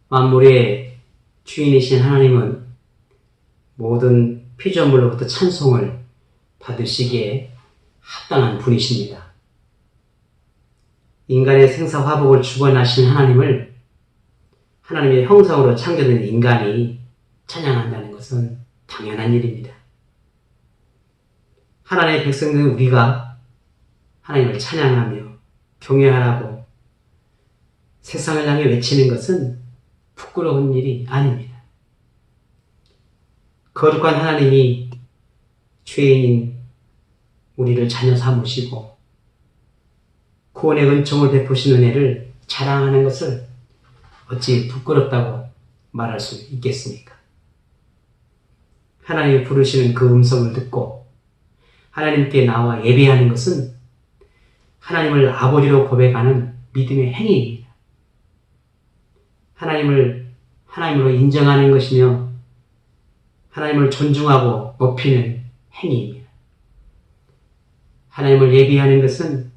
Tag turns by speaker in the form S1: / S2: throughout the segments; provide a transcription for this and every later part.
S1: 만물의 주인이신 하나님은 모든 피조물로부터 찬송을 받으시기에 합당한 분이십니다. 인간의 생사화복을 주관하신 하나님을 하나님의 형상으로 창조된 인간이 찬양한다는 것은 당연한 일입니다. 하나님의 백성된 우리가 하나님을 찬양하며 경외하라고 세상을 향해 외치는 것은 부끄러운 일이 아닙니다. 거룩한 하나님이 죄인인 우리를 자녀 삼으시고 구원의 은총을 베푸신 은혜를 자랑하는 것을 어찌 부끄럽다고 말할 수 있겠습니까? 하나님이 부르시는 그 음성을 듣고 하나님께 나와 예배하는 것은 하나님을 아버지로 고백하는 믿음의 행위입니다. 하나님을 하나님으로 인정하는 것이며 하나님을 존중하고 높이는 행위입니다. 하나님을 예배하는 것은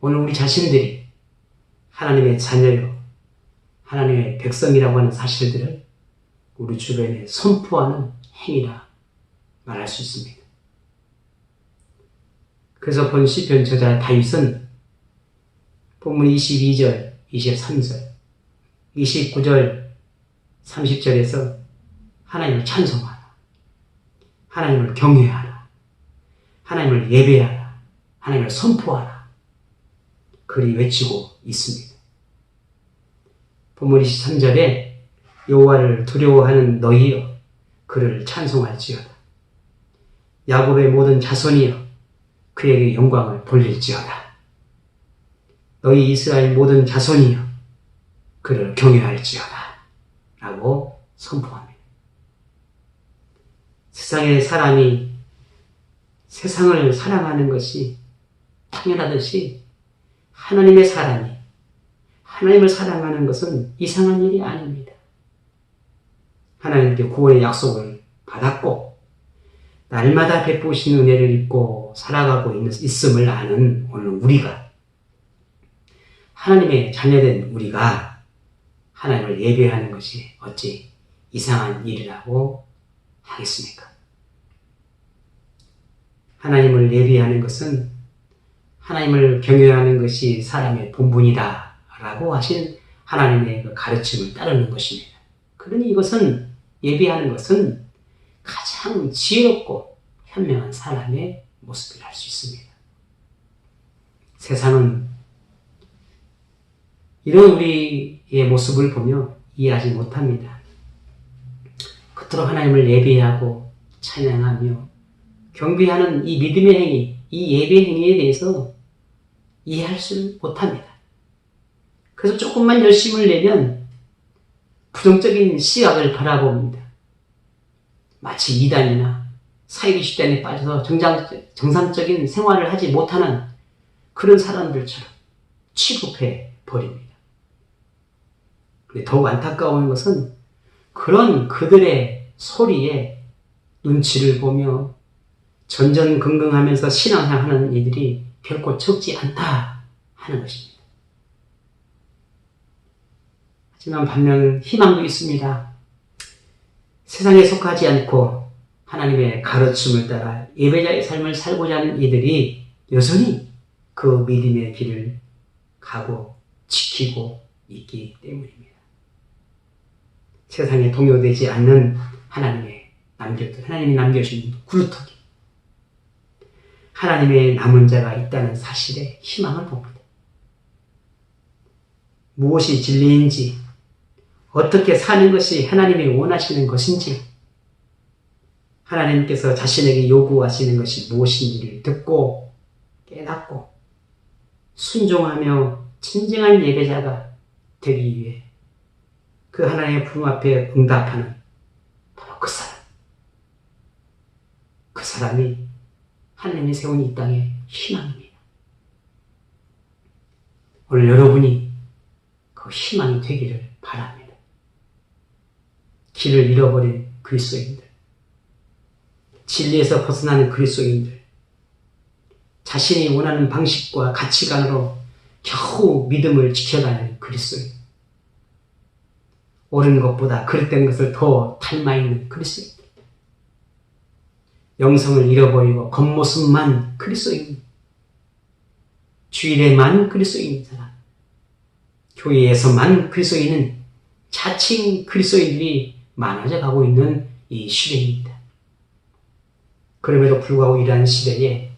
S1: 오늘 우리 자신들이 하나님의 자녀요, 하나님의 백성이라고 하는 사실들을 우리 주변에 선포하는 행위라 말할 수 있습니다. 그래서 본 시편 저자 다윗은 본문 22절, 23절, 29절, 30절에서 하나님을 찬송하라, 하나님을 경외하라, 하나님을 예배하라, 하나님을 선포하라 그리 외치고 있습니다. 본문 23절에 여호와를 두려워하는 너희여 그를 찬송할지어다. 야곱의 모든 자손이여 그에게 영광을 돌릴지어다. 너희 이스라엘 모든 자손이여 그를 경외할지어다 라고 선포합니다. 세상의 사람이 세상을 사랑하는 것이 당연하듯이 하나님의 사람이 하나님을 사랑하는 것은 이상한 일이 아닙니다. 하나님께 구원의 약속을 받았고 날마다 베푸신 은혜를 입고 살아가고 있음을 아는 오늘 우리가, 하나님의 자녀된 우리가 하나님을 예배하는 것이 어찌 이상한 일이라고 하겠습니까? 하나님을 예배하는 것은 하나님을 경외하는 것이 사람의 본분이다 라고 하신 하나님의 그 가르침을 따르는 것입니다. 그러니 이것은, 예배하는 것은 가장 지혜롭고 현명한 사람의 모습이라 할 수 있습니다. 세상은 이런 우리의 모습을 보며 이해하지 못합니다. 그토록 하나님을 예배하고 찬양하며 경배하는 이 믿음의 행위, 이 예배 행위에 대해서 이해할 수 못합니다. 그래서 조금만 열심을 내면 부정적인 시각을 바라봅니다. 마치 이단이나 사이비 집단에 빠져서 정상적인 생활을 하지 못하는 그런 사람들처럼 취급해 버립니다. 더욱 안타까운 것은 그런 그들의 소리에 눈치를 보며 전전긍긍하면서 신앙생활하는 이들이 결코 적지 않다 하는 것입니다. 하지만 반면 희망도 있습니다. 세상에 속하지 않고 하나님의 가르침을 따라 예배자의 삶을 살고자 하는 이들이 여전히 그 믿음의 길을 가고 지키고 있기 때문입니다. 세상에 동요되지 않는 하나님이 남겨주신 굴뚝이, 하나님의 남은 자가 있다는 사실에 희망을 봅니다. 무엇이 진리인지, 어떻게 사는 것이 하나님이 원하시는 것인지, 하나님께서 자신에게 요구하시는 것이 무엇인지를 듣고 깨닫고 순종하며 진정한 예배자가 되기 위해 그 하나님의 부름 앞에 응답하는 바로 그 사람. 그 사람이 하나님이 세운 이 땅의 희망입니다. 오늘 여러분이 그 희망이 되기를 바랍니다. 길을 잃어버린 그리스도인들, 진리에서 벗어나는 그리스도인들, 자신이 원하는 방식과 가치관으로 겨우 믿음을 지켜가는 그리스도인, 옳은 것보다 그릇된 것을 더 닮아 있는 그리스도인. 영성을 잃어버리고 겉모습만 그리스도인. 주일에만 그리스도인 사람. 교회에서만 그리스도인은 자칭 그리스도인들이 많아져 가고 있는 이 시대입니다. 그럼에도 불구하고 이러한 시대에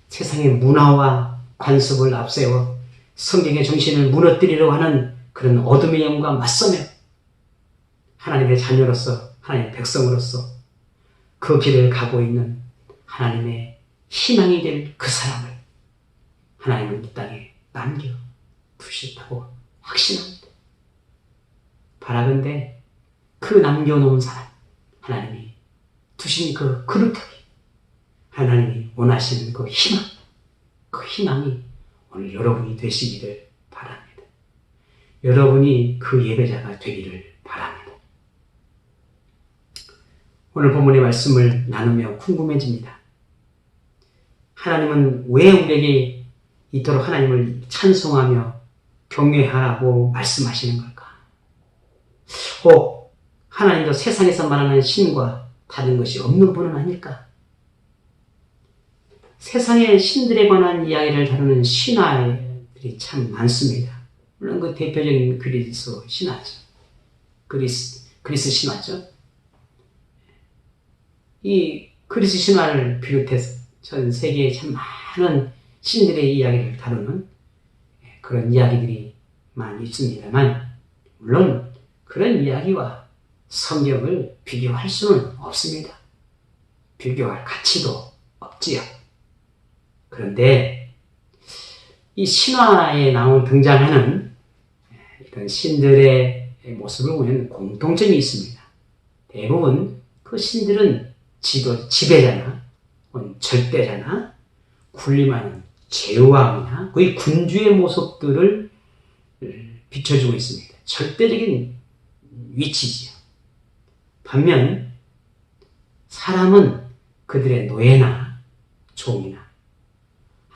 S1: 세상의 문화와 관습을 앞세워 성경의 정신을 무너뜨리려고 하는 그런 어둠의 영과 맞서며 하나님의 자녀로서, 하나님의 백성으로서 그 길을 가고 있는 하나님의 희망이 될 그 사람을 하나님은 이 땅에 남겨 두셨다고 확신합니다. 바라건대 그 남겨놓은 사람, 하나님이 두신 그 그릇하게 하나님이 원하시는 그 희망이 오늘 여러분이 되시기를 바랍니다. 여러분이 그 예배자가 되기를 바랍니다. 오늘 본문의 말씀을 나누며 궁금해집니다. 하나님은 왜 우리에게 이토록 하나님을 찬송하며 경외하라고 말씀하시는 걸까? 혹 하나님도 세상에서 말하는 신과 다른 것이 없는 분은 아닐까? 세상의 신들에 관한 이야기를 다루는 신화들이 참 많습니다. 물론 그 대표적인 그리스 신화죠. 그리스 신화죠. 이 그리스 신화를 비롯해서 전 세계에 참 많은 신들의 이야기를 다루는 그런 이야기들이 많이 있습니다만, 물론 그런 이야기와 성경을 비교할 수는 없습니다. 비교할 가치도 없지요. 그런데 이 신화에 등장하는 이런 신들의 모습을 보면 공통점이 있습니다. 대부분 그 신들은 지배자나 절대자나 군림하는 제왕이나 거의 군주의 모습들을 비춰주고 있습니다. 절대적인 위치지요. 반면 사람은 그들의 노예나 종이나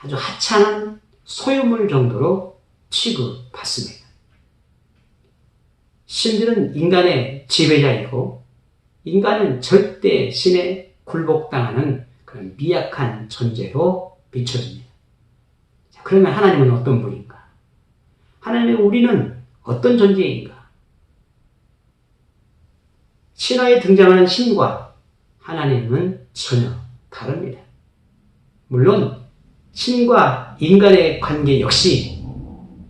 S1: 아주 하찮은 소유물 정도로 취급받습니다. 신들은 인간의 지배자이고 인간은 절대 신에 굴복당하는 그런 미약한 존재로 비춰집니다. 자, 그러면 하나님은 어떤 분인가? 하나님의 우리는 어떤 존재인가? 신화에 등장하는 신과 하나님은 전혀 다릅니다. 물론 신과 인간의 관계 역시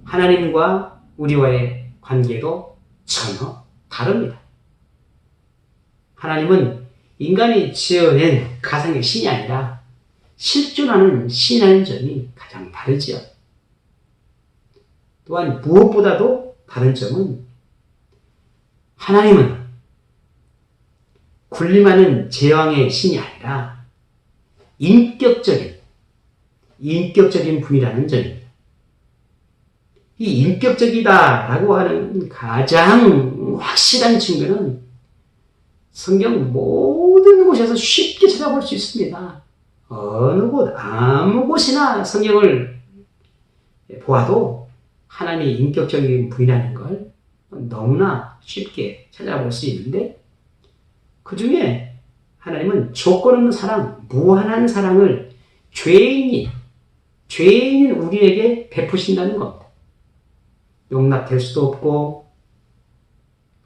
S1: 하나님과 우리와의 관계도 전혀 다릅니다. 하나님은 인간이 지어낸 가상의 신이 아니라 실존하는 신이라는 점이 가장 다르지요. 또한 무엇보다도 다른 점은 하나님은 군림하는 제왕의 신이 아니라 인격적인 분이라는 점입니다. 이 인격적이다라고 하는 가장 확실한 증거는 성경 모든 곳에서 쉽게 찾아볼 수 있습니다. 어느 곳, 아무 곳이나 성경을 보아도 하나님이 인격적인 분이라는 걸 너무나 쉽게 찾아볼 수 있는데, 그 중에 하나님은 조건 없는 사랑, 무한한 사랑을 죄인인 우리에게 베푸신다는 겁니다. 용납될 수도 없고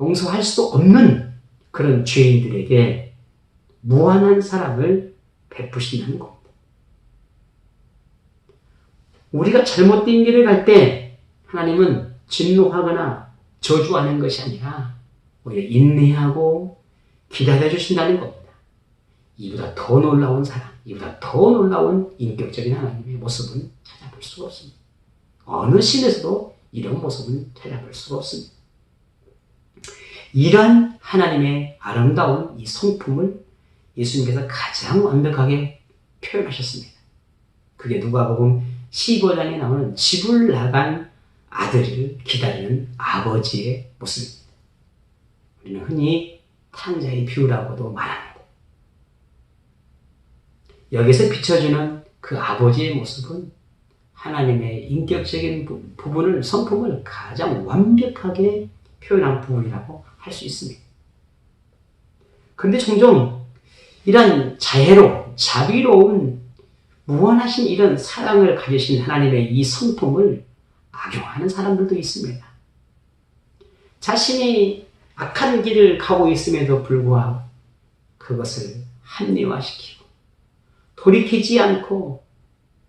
S1: 용서할 수도 없는 그런 죄인들에게 무한한 사랑을 베푸신다는 겁니다. 우리가 잘못된 길을 갈 때 하나님은 진노하거나 저주하는 것이 아니라 오히려 인내하고 기다려주신다는 겁니다. 이보다 더 놀라운 사랑, 이보다 더 놀라운 인격적인 하나님의 모습은 찾아볼 수가 없습니다. 어느 신에서도 이런 모습은 찾아볼 수가 없습니다. 이러한 하나님의 아름다운 이 성품을 예수님께서 가장 완벽하게 표현하셨습니다. 그게 누가복음 15장에 나오는 집을 나간 아들을 기다리는 아버지의 모습입니다. 우리는 흔히 탕자의 비유라고도 말합니다. 여기서 비춰지는 그 아버지의 모습은 하나님의 인격적인 부분을, 성품을 가장 완벽하게 표현한 부분이라고 할 수 있습니다. 그런데 종종 이런 자비로운 무한하신 이런 사랑을 가지신 하나님의 이 성품을 악용하는 사람들도 있습니다. 자신이 악한 길을 가고 있음에도 불구하고 그것을 합리화시키고 돌이키지 않고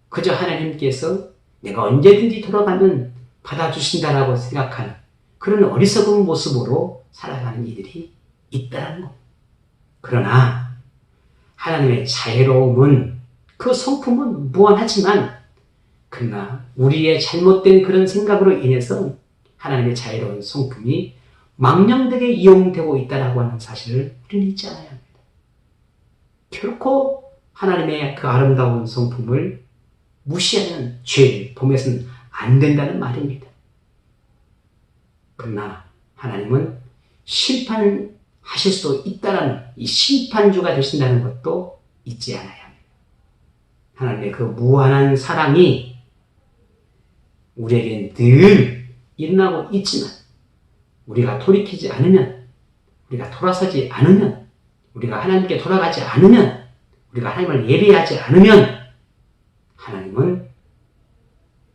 S1: 그저 하나님께서 내가 언제든지 돌아가면 받아주신다라고 생각하는 그런 어리석은 모습으로 살아가는 이들이 있다는 것. 그러나 하나님의 자애로움은 그 성품은 무한하지만 그러나 우리의 잘못된 그런 생각으로 인해서 하나님의 자애로운 성품이 망령되게 이용되고 있다라고 하는 사실을 우리는 잊지 않아야 합니다. 결코 하나님의 그 아름다운 성품을 무시하는 죄를 범해서는 안 된다는 말입니다. 그러나 하나님은 심판하실 수도 있다는 이 심판주가 되신다는 것도 잊지 않아야 합니다. 하나님의 그 무한한 사랑이 우리에게 늘 일어나고 있지만 우리가 돌이키지 않으면, 우리가 돌아서지 않으면, 우리가 하나님께 돌아가지 않으면, 우리가 하나님을 예배하지 않으면 하나님은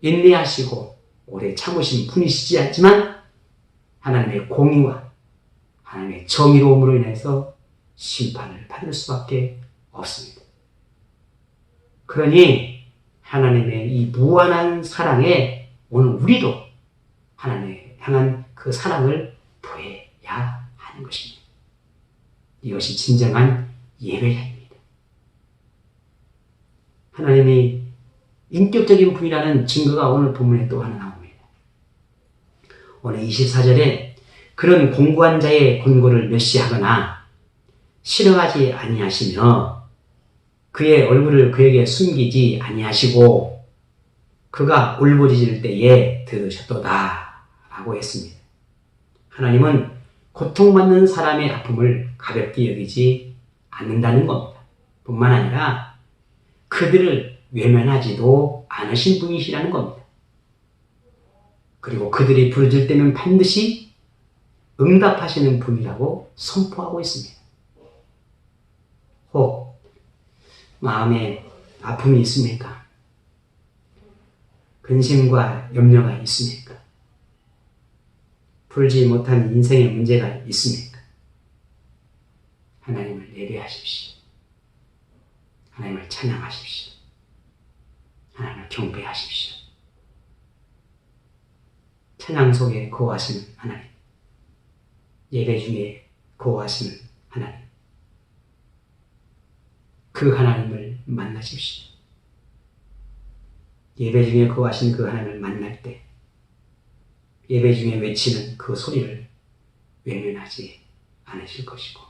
S1: 인내하시고 오래 참으신 분이시지 않지만 하나님의 공의와 하나님의 정의로움으로 인해서 심판을 받을 수밖에 없습니다. 그러니 하나님의 이 무한한 사랑에 오늘 우리도 하나님의 향한 그 사랑을 보여야 하는 것입니다. 이것이 진정한 예배입니다. 하나님이 인격적인 분이라는 증거가 오늘 본문에 또 하나 나옵니다. 오늘 24절에 그런 공고한 자의 권고를 멸시하거나 싫어하지 아니하시며 그의 얼굴을 그에게 숨기지 아니하시고 그가 울부짖을 때에 들으셨도다 라고 했습니다. 하나님은 고통받는 사람의 아픔을 가볍게 여기지 않는다는 겁니다. 뿐만 아니라 그들을 외면하지도 않으신 분이시라는 겁니다. 그리고 그들이 부르짖을 때면 반드시 응답하시는 분이라고 선포하고 있습니다. 혹 마음에 아픔이 있습니까? 근심과 염려가 있습니까? 풀지 못한 인생의 문제가 있습니까? 하나님을 예배하십시오. 하나님을 찬양하십시오. 하나님을 경배하십시오. 찬양 속에 거하시는 하나님, 예배 중에 거하시는 하나님, 그 하나님을 만나십시오. 예배 중에 거하신 그 하나님을 만날 때 예배 중에 외치는 그 소리를 외면하지 않으실 것이고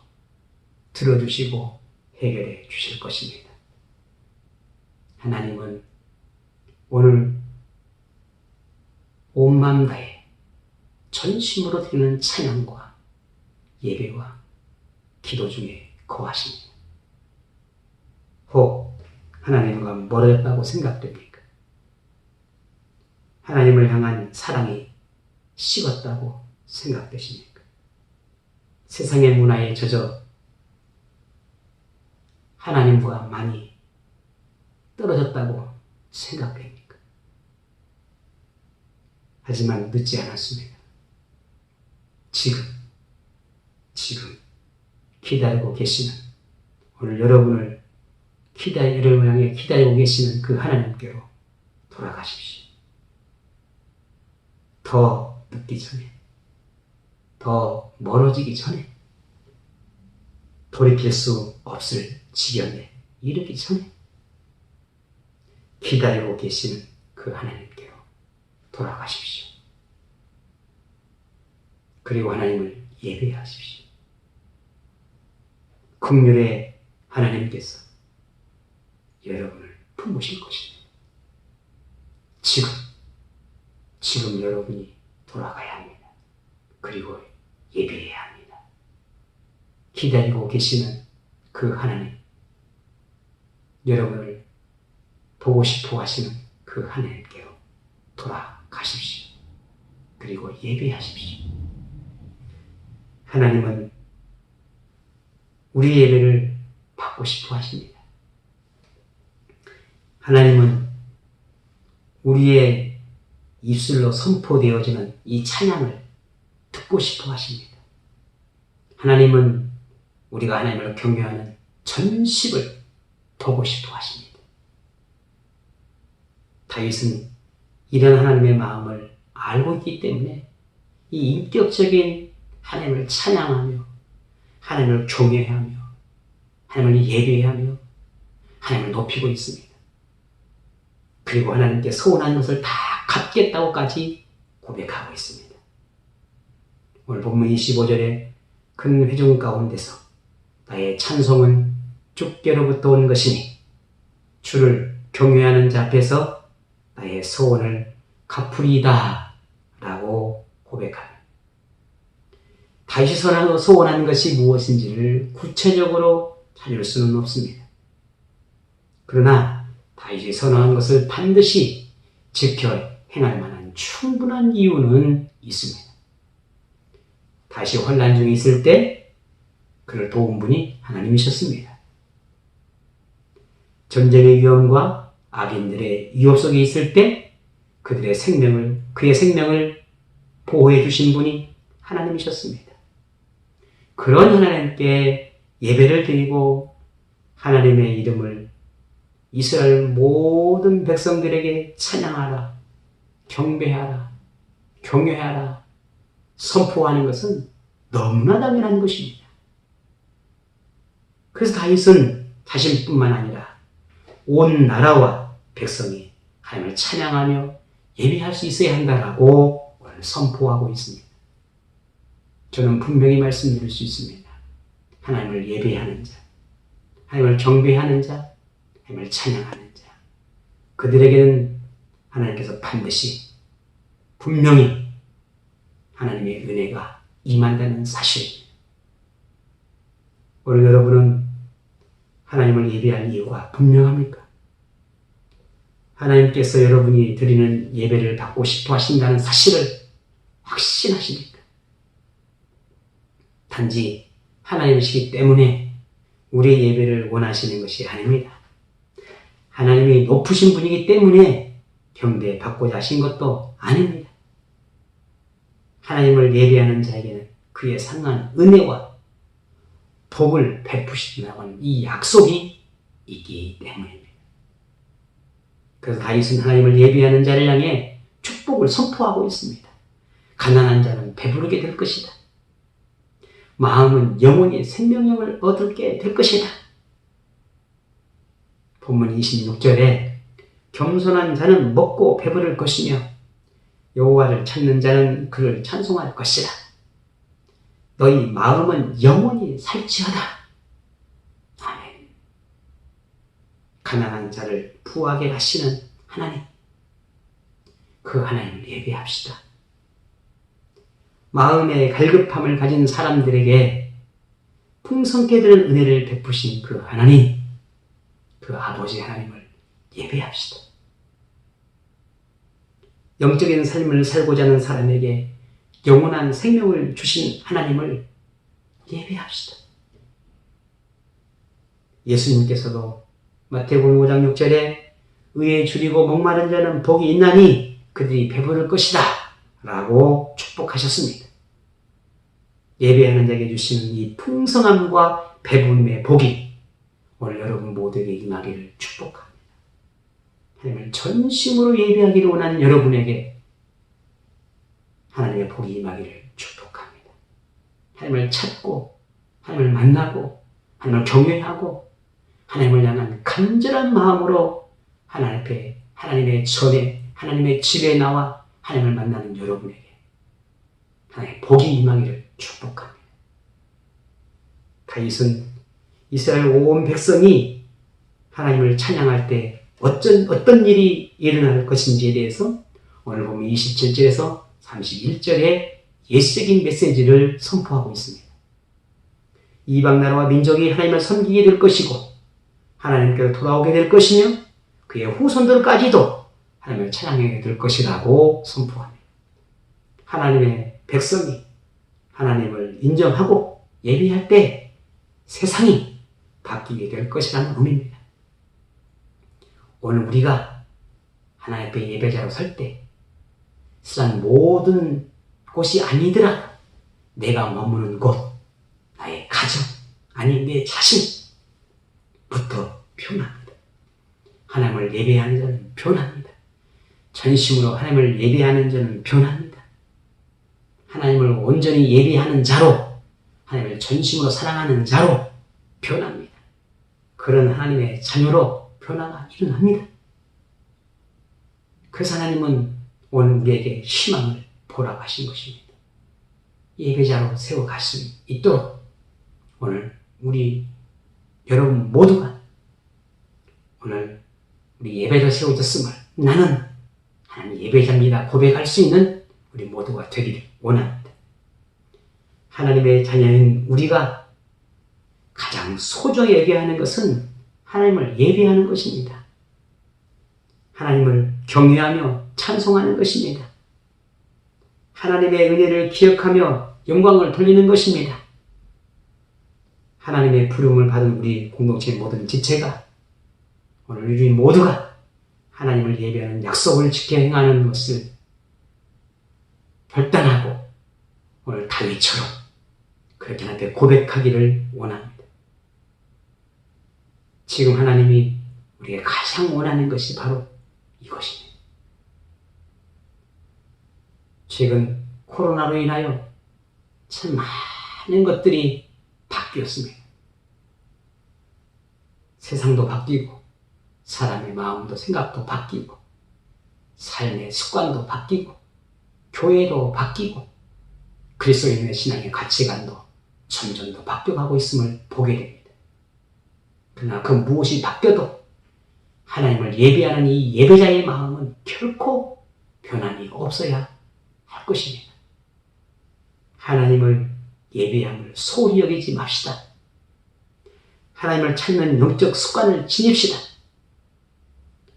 S1: 들어주시고 해결해 주실 것입니다. 하나님은 오늘 온 마음 다해 전심으로 드리는 찬양과 예배와 기도 중에 거하십니다. 혹 하나님과 멀어졌다고 생각됩니까? 하나님을 향한 사랑이 식었다고 생각되십니까? 세상의 문화에 젖어 하나님과 많이 떨어졌다고 생각됩니까? 하지만 늦지 않았습니다. 지금 기다리고 계시는, 오늘 여러분을 여러분을 향해 기다리고 계시는 그 하나님께로 돌아가십시오. 더 늦기 전에, 더 멀어지기 전에, 돌이킬 수 없을 지경에 이르기 전에 기다리고 계시는 그 하나님께로 돌아가십시오. 그리고 하나님을 예배하십시오. 긍휼의 하나님께서 여러분을 품으실 것입니다. 지금 여러분이 돌아가야 합니다. 그리고 예배해야 합니다. 기다리고 계시는 그 하나님, 여러분을 보고 싶어 하시는 그 하나님께로 돌아가십시오. 그리고 예배하십시오. 하나님은 우리 예배를 받고 싶어 하십니다. 하나님은 우리의 입술로 선포되어지는 이 찬양을 듣고 싶어 하십니다. 하나님은 우리가 하나님을 경외하는 전식을 보고 싶어 하십니다. 다윗은 이런 하나님의 마음을 알고 있기 때문에 이 인격적인 하나님을 찬양하며 하나님을 경외하며 하나님을 예배하며 하나님을 높이고 있습니다. 그리고 하나님께 소원한 것을 다 갚겠다고까지 고백하고 있습니다. 오늘 본문 25절에 큰 회중 가운데서 나의 찬송은 주께로부터 온 것이니 주를 경외하는 자 앞에서 나의 소원을 갚으리이다 라고 고백합니다. 다윗이 소원한 것이 무엇인지를 구체적으로 찾을 수는 없습니다. 그러나 다윗이 선언한 것을 반드시 지켜 행할 만한 충분한 이유는 있습니다. 다윗이 환난 중에 있을 때 그를 도운 분이 하나님이셨습니다. 전쟁의 위험과 악인들의 위협 속에 있을 때 그의 생명을 보호해 주신 분이 하나님이셨습니다. 그런 하나님께 예배를 드리고 하나님의 이름을 이스라엘 모든 백성들에게 찬양하라, 경배하라, 경외하라, 선포하는 것은 너무나 당연한 것입니다. 그래서 다윗은 자신뿐만 아니라 온 나라와 백성이 하나님을 찬양하며 예배할 수 있어야 한다라고 선포하고 있습니다. 저는 분명히 말씀드릴 수 있습니다. 하나님을 예배하는 자, 하나님을 경배하는 자, 하나님을 찬양하는 자, 그들에게는 하나님께서 반드시 분명히 하나님의 은혜가 임한다는 사실입니다. 오늘 여러분은 하나님을 예배할 이유가 분명합니까? 하나님께서 여러분이 드리는 예배를 받고 싶어 하신다는 사실을 확신하십니까? 단지 하나님이시기 때문에 우리의 예배를 원하시는 것이 아닙니다. 하나님이 높으신 분이기 때문에 경배받고자 하신 것도 아닙니다. 하나님을 예배하는 자에게는 그에 상한 은혜와 복을 베푸신다고 하는 이 약속이 있기 때문입니다. 그래서 다윗은 하나님을 예배하는 자를 향해 축복을 선포하고 있습니다. 가난한 자는 배부르게 될 것이다. 마음은 영원히 생명력을 얻게 될 것이다. 본문 26절에 겸손한 자는 먹고 배부를 것이며 여호와를 찾는 자는 그를 찬송할 것이라. 너희 마음은 영원히 살지어다. 아멘. 가난한 자를 부하게 하시는 하나님, 그 하나님을 예배합시다. 마음의 갈급함을 가진 사람들에게 풍성케 되는 은혜를 베푸신 그 하나님, 그 아버지 하나님을 예배합시다. 영적인 삶을 살고자 하는 사람에게 영원한 생명을 주신 하나님을 예배합시다. 예수님께서도 마태복음 5장 6절에 의에 줄이고 목마른 자는 복이 있나니 그들이 배부를 것이다 라고 축복하셨습니다. 예배하는 자에게 주시는 이 풍성함과 배부름의 복이 오늘 여러분 모두에게 임하기를 축복합니다. 하나님을 전심으로 예배하기를 원하는 여러분에게 하나님의 복이 임하기를 축복합니다. 하나님을 찾고 하나님을 만나고 하나님을 경외하고 하나님을 향한 간절한 마음으로 하나님 앞에 하나님의 전에 하나님의 집에 나와 하나님을 만나는 여러분에게 하나님의 복이 임하기를 축복합니다. 다윗은 이스라엘 온 백성이 하나님을 찬양할 때 어떤 일이 일어날 것인지에 대해서 오늘 보면 27절에서 31절에 예시적인 메시지를 선포하고 있습니다. 이방 나라와 민족이 하나님을 섬기게 될 것이고 하나님께로 돌아오게 될 것이며 그의 후손들까지도 하나님을 찬양하게 될 것이라고 선포합니다. 하나님의 백성이 하나님을 인정하고 예배할 때 세상이 바뀌게 될 것이라는 의미입니다. 오늘 우리가 하나님 앞에 예배자로 설 때 세상 모든 곳이 아니더라도 내가 머무는 곳, 나의 가정, 아니 내 자신부터 표현합니다. 하나님을 예배하는 자는 표현합니다. 전심으로 하나님을 예배하는 자는 표현합니다. 하나님을 온전히 예배하는 자로, 하나님을 전심으로 사랑하는 자로 표현합니다. 그런 하나님의 자녀로 변화가 일어납니다. 그래서 하나님은 오늘 우리에게 희망을 보라고 하신 것입니다. 예배자로 세워갈 수 있도록 오늘 우리 여러분 모두가 오늘 우리 예배자로 세워졌음을 나는 하나님 예배자입니다 고백할 수 있는 우리 모두가 되기를 원합니다. 하나님의 자녀인 우리가 가장 소중히 여겨야 하는 것은 하나님을 예배하는 것입니다. 하나님을 경외하며 찬송하는 것입니다. 하나님의 은혜를 기억하며 영광을 돌리는 것입니다. 하나님의 부름을 받은 우리 공동체의 모든 지체가 오늘 우리 모두가 하나님을 예배하는 약속을 지켜 행하는 것을 결단하고 오늘 다윗처럼 그렇게 하나님께 고백하기를 원합니다. 지금 하나님이 우리가 가장 원하는 것이 바로 이것입니다. 최근 코로나로 인하여 참 많은 것들이 바뀌었습니다. 세상도 바뀌고 사람의 마음도 생각도 바뀌고 삶의 습관도 바뀌고 교회도 바뀌고 그리스도인의 신앙의 가치관도 점점 더 바뀌어가고 있음을 보게 됩니다. 그러나 그 무엇이 바뀌어도 하나님을 예배하는 이 예배자의 마음은 결코 변함이 없어야 할 것입니다. 하나님을 예배함을 소홀히 여기지 맙시다. 하나님을 찾는 영적 습관을 지닙시다.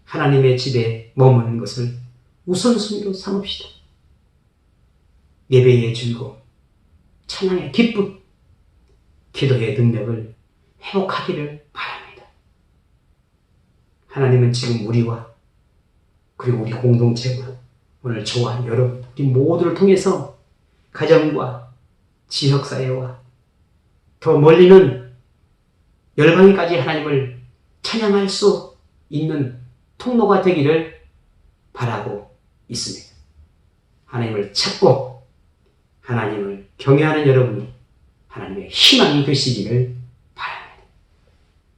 S1: 하나님의 집에 머무는 것을 우선순위로 삼읍시다. 예배의 즐거움, 찬양의 기쁨, 기도의 능력을 회복하기를 바랍니다. 하나님은 지금 우리와 그리고 우리 공동체와 오늘 저와 여러분 우리 모두를 통해서 가정과 지역사회와 더 멀리는 열방에까지 하나님을 찬양할 수 있는 통로가 되기를 바라고 있습니다. 하나님을 찾고 하나님을 경외하는 여러분이 하나님의 희망이 되시기를 바랍니다.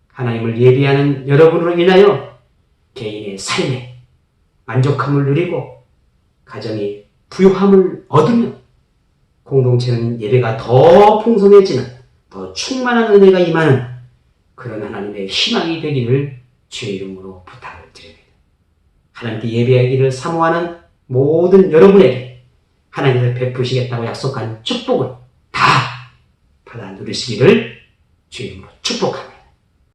S1: 하나님을 예배하는 여러분으로 인하여 개인의 삶에 만족함을 누리고 가정이 부유함을 얻으며 공동체는 예배가 더 풍성해지는 더 충만한 은혜가 임하는 그런 하나님의 희망이 되기를 주의 이름으로 부탁을 드립니다. 하나님께 예배하기를 사모하는 모든 여러분에게 하나님께서 베푸시겠다고 약속한 축복을 다 받아 누리시기를 주의 이름으로 축복합니다.